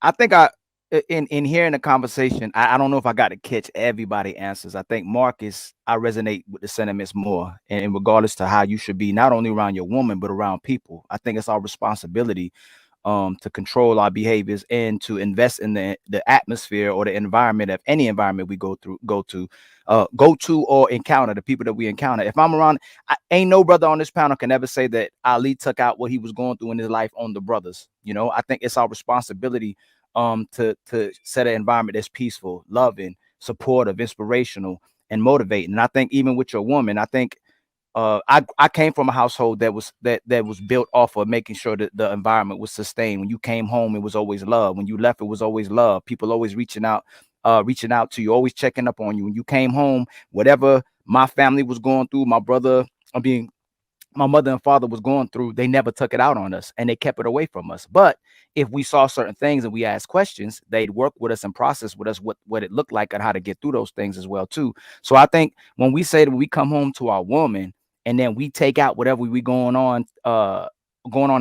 I think in hearing the conversation, I don't know if I got to catch everybody answers. I think Marcus, I resonate with the sentiments more, and regardless to how you should be, not only around your woman but around people. I think it's our responsibility to control our behaviors and to invest in the atmosphere or the environment of any environment we go to or encounter the people that we encounter. If I'm around, ain't no brother on this panel can ever say that Ali took out what he was going through in his life on the brothers. You know, I think it's our responsibility to set an environment that's peaceful, loving, supportive, inspirational, and motivating. And I think even with your woman, I think I came from a household that was built off of making sure that the environment was sustained. When you came home, it was always love. When you left, it was always love. People always reaching out to you, always checking up on you. When you came home, whatever my family was going through, my mother and father was going through, they never took it out on us and they kept it away from us. But if we saw certain things and we asked questions, they'd work with us and process with us what it looked like and how to get through those things as well too. So I think when we say that we come home to our woman and then we take out whatever we going on in our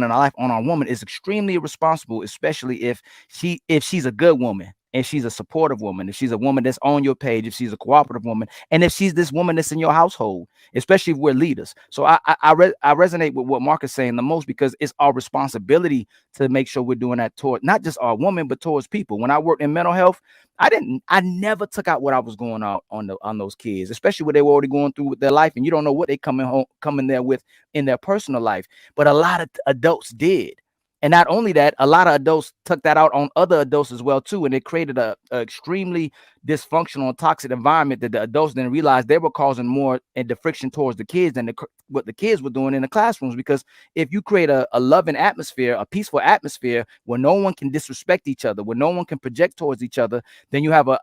life on our woman is extremely irresponsible, especially if she's a good woman and she's a supportive woman, if she's a woman that's on your page, if she's a cooperative woman, and if she's this woman that's in your household, especially if we're leaders. So I resonate with what Mark is saying the most, because it's our responsibility to make sure we're doing that toward not just our woman, but towards people. When I worked in mental health, I never took out what I was going on those kids, especially what they were already going through with their life, and you don't know what they coming there with in their personal life. But a lot of adults did. And not only that, a lot of adults took that out on other adults as well too, and it created a extremely dysfunctional and toxic environment that the adults didn't realize they were causing more and the friction towards the kids than what the kids were doing in the classrooms. Because if you create a loving atmosphere, a peaceful atmosphere where no one can disrespect each other, where no one can project towards each other, then you have a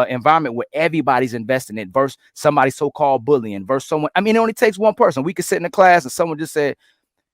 environment where everybody's investing in it versus somebody so-called bullying versus someone. I mean, it only takes one person. We could sit in the class and someone just said,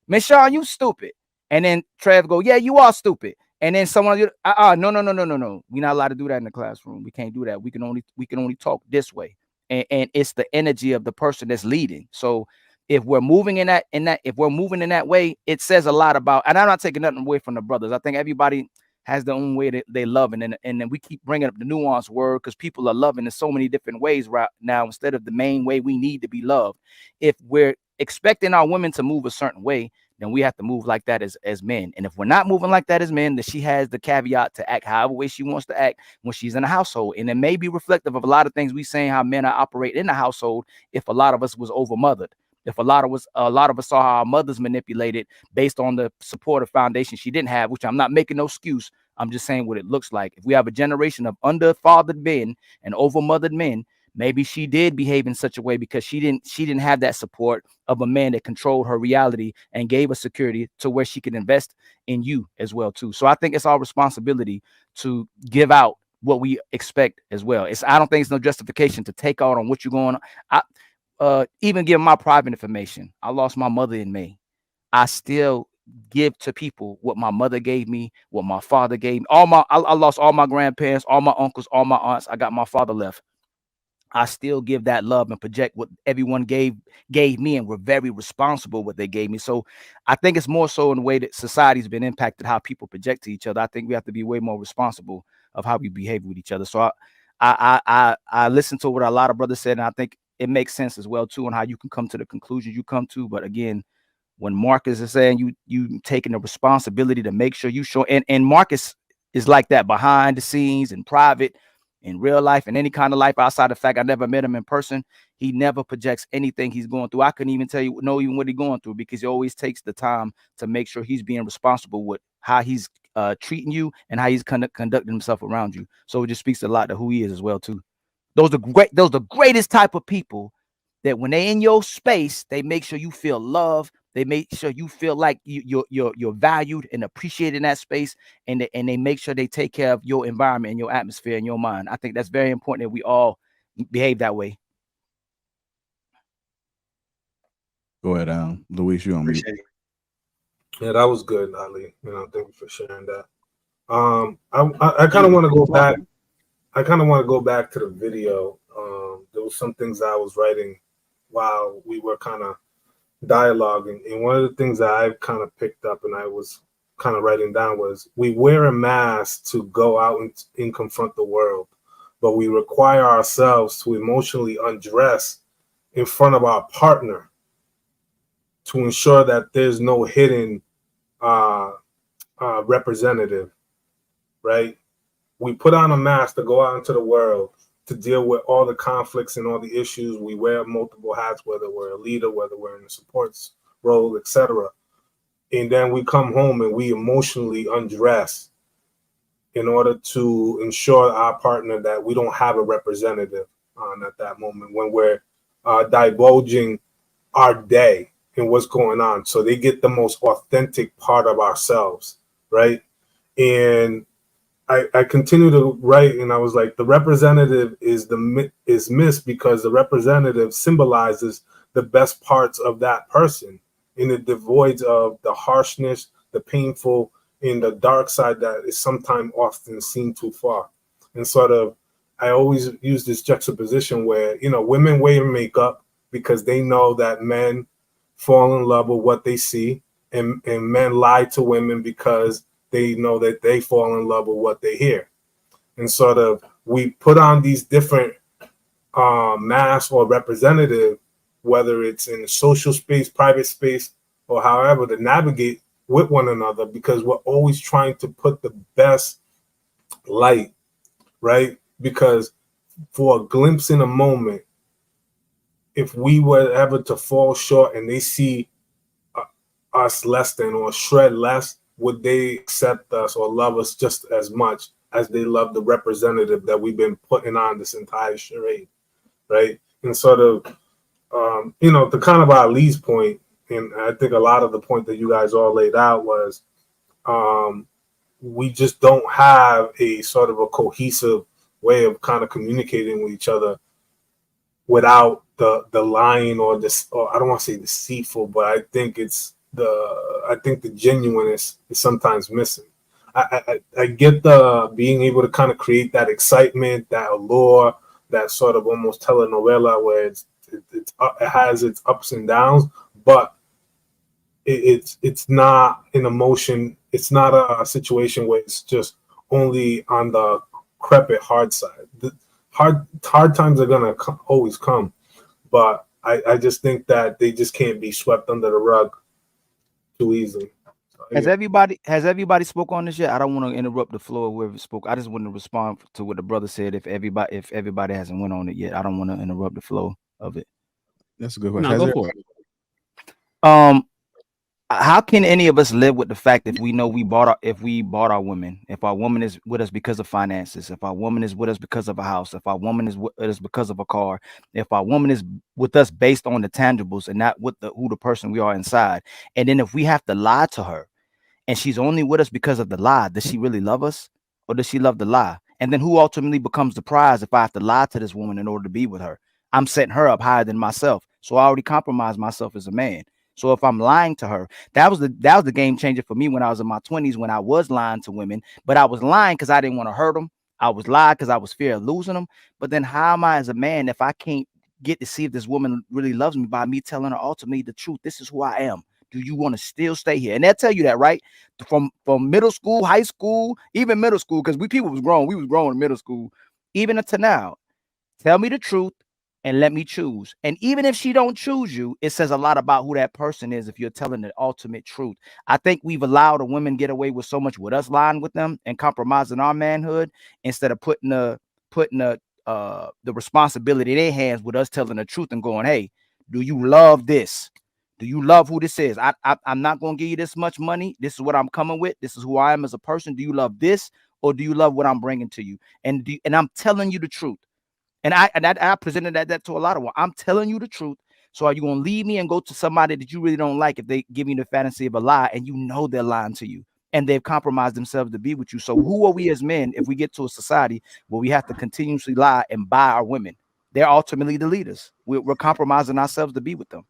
"Miss Shaw, you stupid." And then Trev go, "Yeah, you are stupid." And then someone, no. We're not allowed to do that in the classroom. We can't do that. We can only talk this way. And it's the energy of the person that's leading. So if we're moving if we're moving in that way, it says a lot about, and I'm not taking nothing away from the brothers. I think everybody has their own way that they love. And then we keep bringing up the nuanced word because people are loving in so many different ways right now, instead of the main way we need to be loved. If we're expecting our women to move a certain way, then we have to move like that as men. And if we're not moving like that as men, then she has the caveat to act however way she wants to act when she's in a household. And it may be reflective of a lot of things we saying how men are operate in the household. If a lot of us was over mothered, if a lot of us saw how our mothers manipulated based on the supportive foundation she didn't have, which I'm not making no excuse. I'm just saying what it looks like. If we have a generation of underfathered men and overmothered men, maybe she did behave in such a way because she didn't have that support of a man that controlled her reality and gave her security to where she could invest in you as well too. So I think it's our responsibility to give out what we expect as well. I don't think it's no justification to take out on what you're going on. Even give my private information. I lost my mother in May. I still give to people what my mother gave me, what my father gave me. I lost all my grandparents, all my uncles, all my aunts. I got my father left. I still give that love and project what everyone gave me, and we're very responsible what they gave me. So I think it's more so in the way that society's been impacted, how people project to each other. I think we have to be way more responsible of how we behave with each other. So I listen to what a lot of brothers said, and I think it makes sense as well too, on how you can come to the conclusions you come to. But again, when Marcus is saying you taking the responsibility to make sure you show, and Marcus is like that behind the scenes and private, in real life, and any kind of life outside the fact I never met him in person, he never projects anything he's going through. I couldn't even tell you even what he's going through, because he always takes the time to make sure he's being responsible with how he's treating you and how he's conducting himself around you. So it just speaks a lot to who he is as well too. Those are the greatest type of people that when they in your space, they make sure you feel love. They make sure you feel like you're valued and appreciated in that space, and they make sure they take care of your environment and your atmosphere and your mind. I think that's very important that we all behave that way. Go ahead, Luis, you on mute. Yeah, that was good, Ali. Thank you for sharing that. I kind of want to go back. I kind of want to go back to the video. There was some things I was writing while we were kind of dialoguing, and one of the things that I kind of picked up, and I was kind of writing down was, we wear a mask to go out and confront the world, but we require ourselves to emotionally undress in front of our partner to ensure that there's no hidden representative, right? We put on a mask to go out into the world to deal with all the conflicts and all the issues. We wear multiple hats, whether we're a leader, whether we're in a support role, etc. And then we come home and we emotionally undress in order to ensure our partner that we don't have a representative on at that moment when we're divulging our day and what's going on. So they get the most authentic part of ourselves, right? And I continue to write, and I was like, the representative is missed because the representative symbolizes the best parts of that person, and it devoids of the harshness, the painful, and the dark side that is sometimes often seen too far. And sort of, I always use this juxtaposition where, you know, women wear makeup because they know that men fall in love with what they see, and men lie to women because they know that they fall in love with what they hear. And sort of, we put on these different masks or representative, whether it's in social space, private space, or however, to navigate with one another, because we're always trying to put the best light, right? Because for a glimpse in a moment, if we were ever to fall short and they see us less than or shred less, would they accept us or love us just as much as they love the representative that we've been putting on this entire charade, right? And sort of, you know, to kind of Ali's point, and I think a lot of the point that you guys all laid out was, we just don't have a sort of a cohesive way of kind of communicating with each other without the lying or this, or I don't want to say deceitful, but I think the genuineness is sometimes missing. I get the being able to kind of create that excitement, that allure, that sort of almost telenovela where it has its ups and downs, but it's not an emotion. It's not a situation where it's just only on the crepit hard side. The hard times are gonna always come, but I just think that they just can't be swept under the rug too easily. So, Has everybody spoke on this yet? I don't want to interrupt the floor of whoever spoke. I just want to respond to what the brother said. If everybody hasn't went on it yet, I don't want to interrupt the flow of it. That's a good question. No, go for it. How can any of us live with the fact if we know we bought our women, if our woman is with us because of finances, if our woman is with us because of a house, if our woman is with us because of a car, if our woman is with us based on the tangibles and not with who the person we are inside, and then if we have to lie to her and she's only with us because of the lie, does she really love us or does she love the lie? And then who ultimately becomes the prize if I have to lie to this woman in order to be with her? I'm setting her up higher than myself, so I already compromised myself as a man. So if I'm lying to her, that was the game changer for me when I was in my 20s, when I was lying to women, but I was lying because I didn't want to hurt them. I was lying because I was fear of losing them. But then how am I as a man if I can't get to see if this woman really loves me by me telling her ultimately the truth? This is who I am. Do you want to still stay here? And they'll tell you that, right? From middle school, high school, even middle school, because we was grown in middle school, even until now. Tell me the truth and let me choose. And even if she don't choose you, it says a lot about who that person is if you're telling the ultimate truth. I think we've allowed the women get away with so much with us lying with them and compromising our manhood instead of putting the responsibility in their hands with us telling the truth and going, hey, do you love this? Do you love who this is? I'm not going to give you this much money. This is what I'm coming with. This is who I am as a person. Do you love this or do you love what I'm bringing to you? And I'm telling you the truth. And I presented that to a lot of them. I'm telling you the truth. So are you going to leave me and go to somebody that you really don't like if they give you the fantasy of a lie and you know they're lying to you and they've compromised themselves to be with you? So who are we as men if we get to a society where we have to continuously lie and buy our women? They're ultimately the leaders. We're compromising ourselves to be with them.